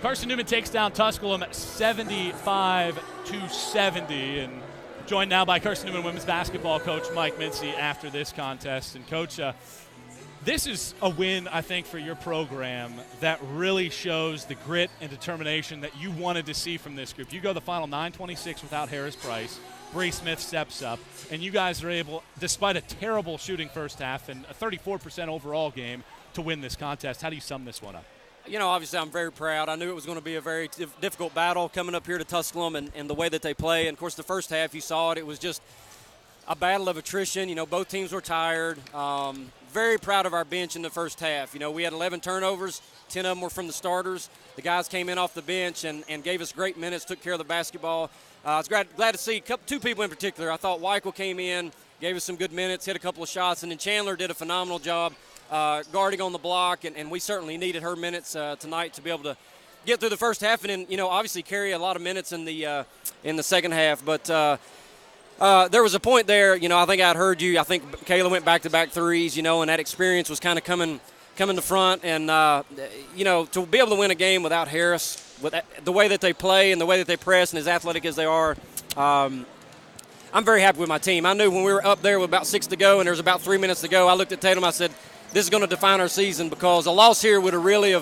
Carson-Newman takes down Tusculum 75-70, and joined now by Carson-Newman women's basketball coach Mike Mincey after this contest. And Coach, this is a win, I think, for your program that really shows the grit and determination that you wanted to see from this group. You go the final 9-26 without Harris Price. Bree Smith steps up, and you guys are able, despite a terrible shooting first half and a 34% overall game, to win this contest. How do you sum this one up? You know, obviously I'm very proud. I knew it was going to be a very difficult battle coming up here to Tusculum and the way that they play. And, of course, the first half, you saw it. It was just a battle of attrition. You know, both teams were tired. Very proud of our bench in the first half. You know, we had 11 turnovers. 10 of them were from the starters. The guys came in off the bench and gave us great minutes, took care of the basketball. I was glad to see two people in particular. I thought Weichel came in, gave us some good minutes, hit a couple of shots, and then Chandler did a phenomenal job guarding on the block, and we certainly needed her minutes tonight to be able to get through the first half and then, you know, obviously carry a lot of minutes in the second half. But there was a point there, you know, I think I had heard you. I think Kayla went back-to-back threes, you know, and that experience was kind of coming to front. And, you know, to be able to win a game without Harris, with the way that they play and the way that they press and as athletic as they are, I'm very happy with my team. I knew when we were up there with about 6 to go and there was about 3 minutes to go, I looked at Tatum, I said, this is going to define our season because a loss here would have really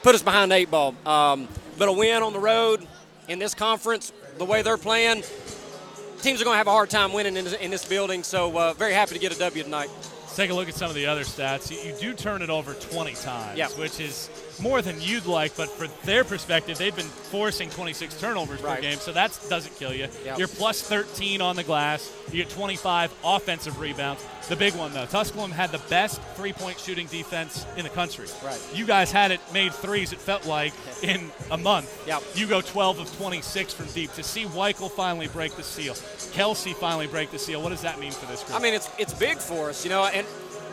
put us behind the 8 ball. But a win on the road in this conference, the way they're playing, teams are going to have a hard time winning in this building. So very happy to get a W tonight. Let's take a look at some of the other stats. You do turn it over 20 times, yeah, which is more than you'd like, but for their perspective, they've been forcing 26 turnovers per game, so that doesn't kill you. Yep. You're plus 13 on the glass. You get 25 offensive rebounds. The big one, though, Tusculum had the best three-point shooting defense in the country. Right. You guys hadn't made threes, it felt like, in a month. Yep. You go 12 of 26 from deep. To see Weichel finally break the seal, Kelsey finally break the seal, what does that mean for this group? I mean, it's big for us, you know, and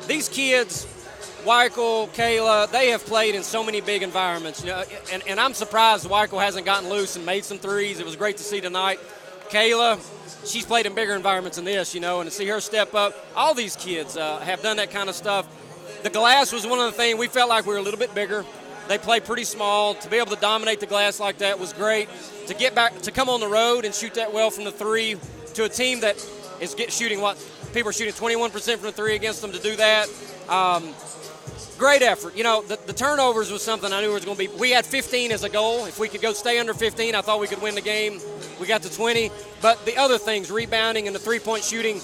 these kids, Weichel, Kayla, they have played in so many big environments, you know, and I'm surprised Weichel hasn't gotten loose and made some threes. It was great to see tonight. Kayla, she's played in bigger environments than this, you know, and to see her step up. All these kids have done that kind of stuff. The glass was one of the things we felt like we were a little bit bigger. They play pretty small. To be able to dominate the glass like that was great. To get back, to come on the road and shoot that well from the three to a team that is shooting what people are shooting 21% from the three against them, to do that. Great effort. You know, the turnovers was something I knew was going to be. We had 15 as a goal. If we could go stay under 15, I thought we could win the game. We got to 20. But the other things, rebounding and the three-point shooting,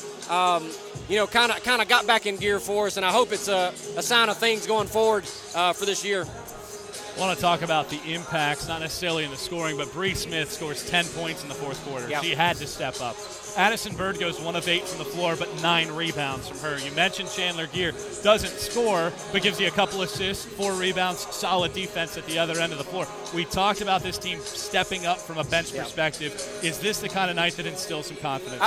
you know, kind of got back in gear for us, and I hope it's a sign of things going forward for this year. I want to talk about the impacts, not necessarily in the scoring, but Bree Smith scores 10 points in the fourth quarter. Yep. She had to step up. Addison Bird goes 1 of 8 from the floor, but 9 rebounds from her. You mentioned Chandler Gear doesn't score, but gives you a couple assists, 4 rebounds, solid defense at the other end of the floor. We talked about this team stepping up from a bench perspective. Is this the kind of night that instills some confidence?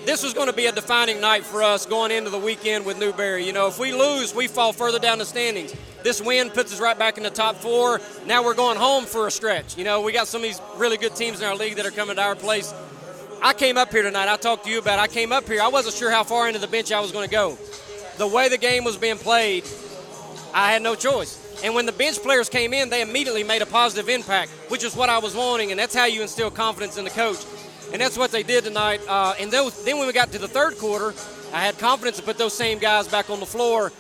This was going to be a defining night for us going into the weekend with Newberry. You know, if we lose, we fall further down the standings. This win puts us right back in the top 4. Now we're going home for a stretch. You know, we got some of these really good teams in our league that are coming to our place. I came up here tonight. I talked to you about it. I came up here. I wasn't sure how far into the bench I was going to go. The way the game was being played, I had no choice. And when the bench players came in, they immediately made a positive impact, which is what I was wanting, and that's how you instill confidence in the coach. And that's what they did tonight. And then when we got to the third quarter, I had confidence to put those same guys back on the floor.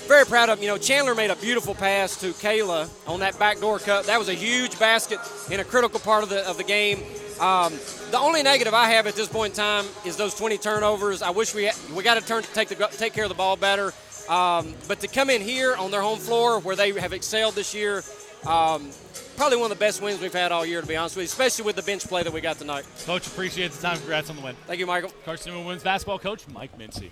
Very proud of them. You know, Chandler made a beautiful pass to Kayla on that backdoor cut. That was a huge basket in a critical part of the game. The only negative I have at this point in time is those 20 turnovers. I wish we got to take care of the ball better. But to come in here on their home floor where they have excelled this year, probably one of the best wins we've had all year, to be honest with you, especially with the bench play that we got tonight. Coach, appreciate the time. Congrats on the win. Thank you, Michael. Carson-Newman women's basketball coach Mike Mincey.